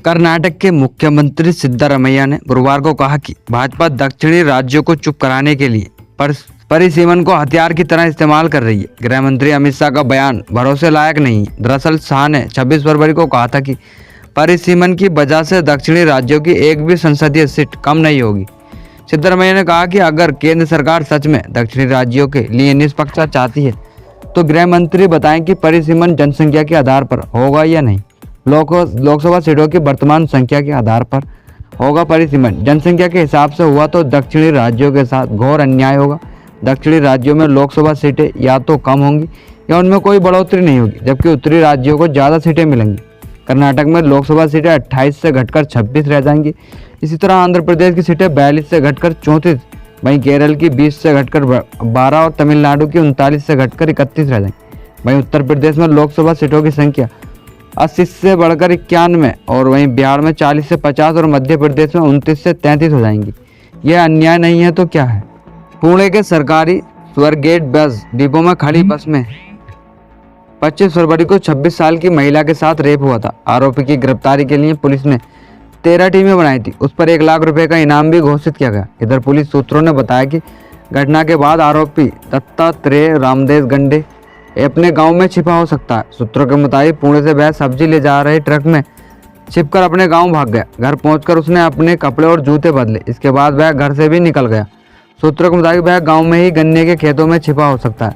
कर्नाटक के मुख्यमंत्री सिद्धारमैया ने गुरुवार को कहा कि भाजपा दक्षिणी राज्यों को चुप कराने के लिए परिसीमन को हथियार की तरह इस्तेमाल कर रही है। गृह मंत्री अमित शाह का बयान भरोसे लायक नहीं है। दरअसल शाह ने 26 फरवरी को कहा था कि परिसीमन की वजह से दक्षिणी राज्यों की एक भी संसदीय सीट कम नहीं होगी। सिद्धारमैया ने कहा कि अगर केंद्र सरकार सच में दक्षिणी राज्यों के लिए निष्पक्षता चाहती है तो गृह मंत्री बताएं कि परिसीमन जनसंख्या के आधार पर होगा या नहीं। लोकसभा सीटों की वर्तमान संख्या के आधार पर होगा परिसीमन। जनसंख्या के हिसाब से हुआ तो दक्षिणी राज्यों के साथ घोर अन्याय होगा। दक्षिणी राज्यों में लोकसभा सीटें या तो कम होंगी या उनमें कोई बढ़ोतरी नहीं होगी, जबकि उत्तरी राज्यों को ज़्यादा सीटें मिलेंगी। कर्नाटक में लोकसभा सीटें 28 से घटकर 26 रह जाएंगी। इसी तरह आंध्र प्रदेश की सीटें 42 से घटकर 34, वहीं केरल की 20 से घटकर 12 और तमिलनाडु की 39 से घटकर 31 रह जाएंगी। वहीं उत्तर प्रदेश में लोकसभा सीटों की संख्या 80 से बढ़कर 91 और वहीं बिहार में 40 से 50 और मध्य प्रदेश में 29 से 33 हो जाएंगी। यह अन्याय नहीं है तो क्या है? पुणे के सरकारी स्वर्गेट बस डिपो में खड़ी बस में 25 फरवरी को 26 साल की महिला के साथ रेप हुआ था। आरोपी की गिरफ्तारी के लिए पुलिस ने 13 टीमें बनाई थी। उस पर 1 लाख रुपए का इनाम भी घोषित किया गया। इधर पुलिस सूत्रों ने बताया कि घटना के बाद आरोपी दत्तात्रेय रामदेव गंडे अपने गांव में छिपा हो सकता है। सूत्रों के मुताबिक पुणे से वह सब्जी ले जा रहे ट्रक में छिपकर अपने गांव भाग गया। घर पहुंचकर उसने अपने कपड़े और जूते बदले। इसके बाद वह घर से भी निकल गया। सूत्रों के मुताबिक वह गांव में ही गन्ने के खेतों में छिपा हो सकता है।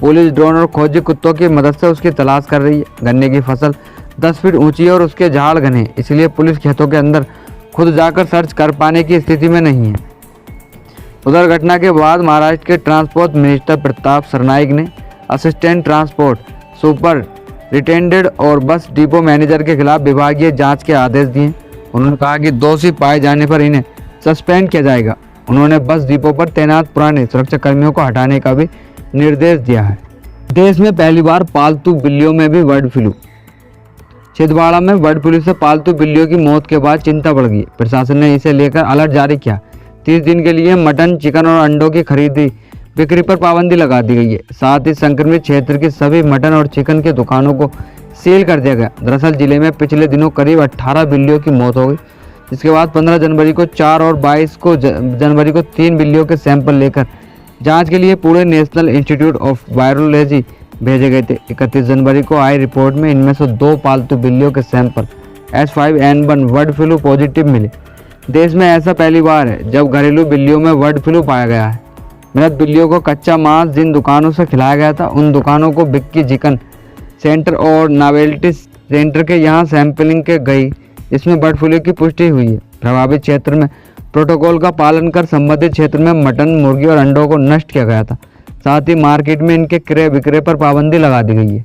पुलिस ड्रोन और खोजी कुत्तों की मदद से उसकी तलाश कर रही है। गन्ने की फसल 10 फीट ऊंची है और उसके झाड़ घने, इसलिए पुलिस खेतों के अंदर खुद जाकर सर्च कर पाने की स्थिति में नहीं है। उधर घटना के बाद महाराष्ट्र के ट्रांसपोर्ट मिनिस्टर प्रताप सरनाइक ने असिस्टेंट ट्रांसपोर्ट सुपरिटेंडेंट और बस डिपो मैनेजर के खिलाफ विभागीय जांच के आदेश दिए। उन्होंने कहा कि दोषी पाए जाने पर इन्हें सस्पेंड किया जाएगा। उन्होंने बस डिपो पर तैनात पुराने सुरक्षा कर्मियों को हटाने का भी निर्देश दिया है। देश में पहली बार पालतू बिल्लियों में भी बर्ड फ्लू। छिंदवाड़ा में बर्ड फ्लू से पालतू बिल्लियों की मौत के बाद चिंता बढ़ गई। प्रशासन ने इसे लेकर अलर्ट जारी किया। 30 दिन के लिए मटन, चिकन और अंडों की खरीदी बिक्री पर पाबंदी लगा दी गई है। साथ ही संक्रमित क्षेत्र की सभी मटन और चिकन की दुकानों को सील कर दिया गया। दरअसल जिले में पिछले दिनों करीब 18 बिल्लियों की मौत हो गई। इसके बाद 15 जनवरी को 4 और 22 जनवरी को 3 बिल्लियों के सैंपल लेकर जांच के लिए Pune national institute of virology भेजे गए थे। 31 जनवरी को आई रिपोर्ट में इनमें से 2 पालतू बिल्लियों के sample H5N1 bird flu positive मिले। देश में ऐसा पहली बार है जब घरेलू बिल्लियों में बर्ड फ्लू पाया गया है। मृत बिल्लियों को कच्चा मांस जिन दुकानों से खिलाया गया था, उन दुकानों को बिक्की चिकन सेंटर और नॉवेल्टी सेंटर के यहाँ सैंपलिंग के गई, इसमें बर्ड फ्लू की पुष्टि हुई है। प्रभावित क्षेत्र में प्रोटोकॉल का पालन कर संबंधित क्षेत्र में मटन, मुर्गी और अंडों को नष्ट किया गया था। साथ ही मार्केट में इनके क्रय विक्रय पर पाबंदी लगा दी गई है।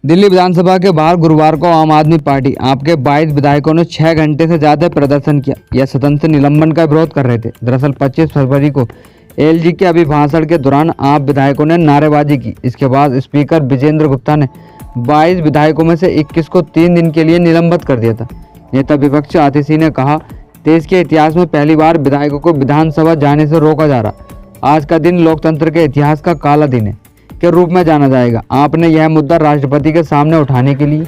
दिल्ली विधानसभा के बाहर गुरुवार को आम आदमी पार्टी आप के 22 विधायकों ने 6 घंटे से ज्यादा प्रदर्शन किया। यह सदन से निलंबन का विरोध कर रहे थे। दरअसल 25 फरवरी को एलजी के अभिभाषण के दौरान आप विधायकों ने नारेबाजी की। इसके बाद स्पीकर विजेंद्र गुप्ता ने 22 विधायकों में से 21 को 3 दिन के लिए निलंबित कर दिया था। नेता विपक्ष आतिशी ने कहा, देश के इतिहास में पहली बार विधायकों को विधानसभा जाने से रोका जा रहा। आज का दिन लोकतंत्र के इतिहास का काला दिन है के रूप में जाना जाएगा। आपने यह मुद्दा राष्ट्रपति के सामने उठाने के लिए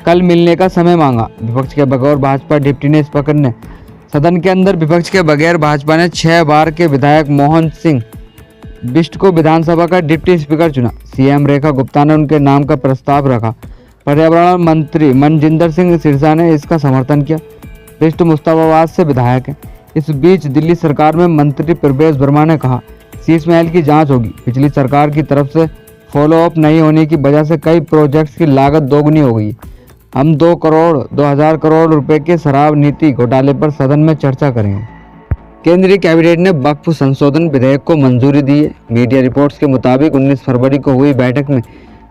कल मिलने का समय मांगा। विपक्ष के बगैर भाजपा डिप्टी ने स्पीकर ने सदन के अंदर विपक्ष के बगैर भाजपा ने 6 बार के विधायक मोहन सिंह बिष्ट को विधानसभा का डिप्टी स्पीकर चुना। सीएम रेखा गुप्ता ने उनके नाम का प्रस्ताव रखा। पर्यावरण मंत्री मनजिंदर सिंह सिरसा ने इसका समर्थन किया। बिष्ट मुस्ताबाबाद से विधायक हैं। इस बीच दिल्ली सरकार में मंत्री प्रवेश वर्मा ने कहा, शीश महल की जांच होगी। पिछली सरकार की तरफ से फॉलोअप नहीं होने की वजह से कई प्रोजेक्ट्स की लागत दोगुनी हो गई। हम 2,00,00,000 करोड़ रुपए के शराब नीति घोटाले पर सदन में चर्चा करेंगे। केंद्रीय कैबिनेट ने वक्फ संशोधन विधेयक को मंजूरी दी है। मीडिया रिपोर्ट्स के मुताबिक 19 फरवरी को हुई बैठक में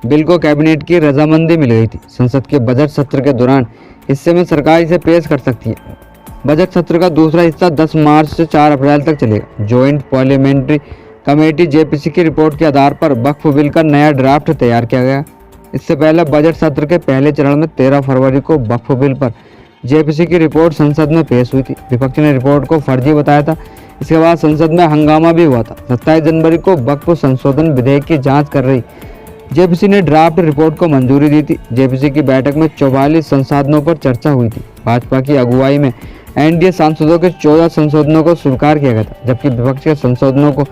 बिल को कैबिनेट की रजामंदी मिल गई थी। संसद के बजट सत्र के दौरान हिस्से में सरकार इसे पेश कर सकती है। बजट सत्र का दूसरा हिस्सा 10 मार्च से 4 अप्रैल तक चलेगा। ज्वाइंट पार्लियामेंट्री कमेटी जेपीसी की रिपोर्ट के आधार पर वक्फ बिल का नया ड्राफ्ट तैयार किया गया। इससे पहले बजट सत्र के पहले चरण में 13 फरवरी को वक्फ बिल पर जेपीसी की रिपोर्ट संसद में पेश हुई थी। विपक्ष ने रिपोर्ट को फर्जी बताया था। इसके बाद संसद में हंगामा भी हुआ था। 27 जनवरी को वक्फ संशोधन विधेयक की जांच कर रही जेपीसी ने ड्राफ्ट रिपोर्ट को मंजूरी दी थी। जेपीसी की बैठक में 44 संशोधनों पर चर्चा हुई थी। भाजपा की अगुवाई में एनडीए सांसदों के 14 संशोधनों को स्वीकार किया गया था, जबकि विपक्ष के संशोधनों को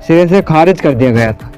सिरे से खारिज कर दिया गया था।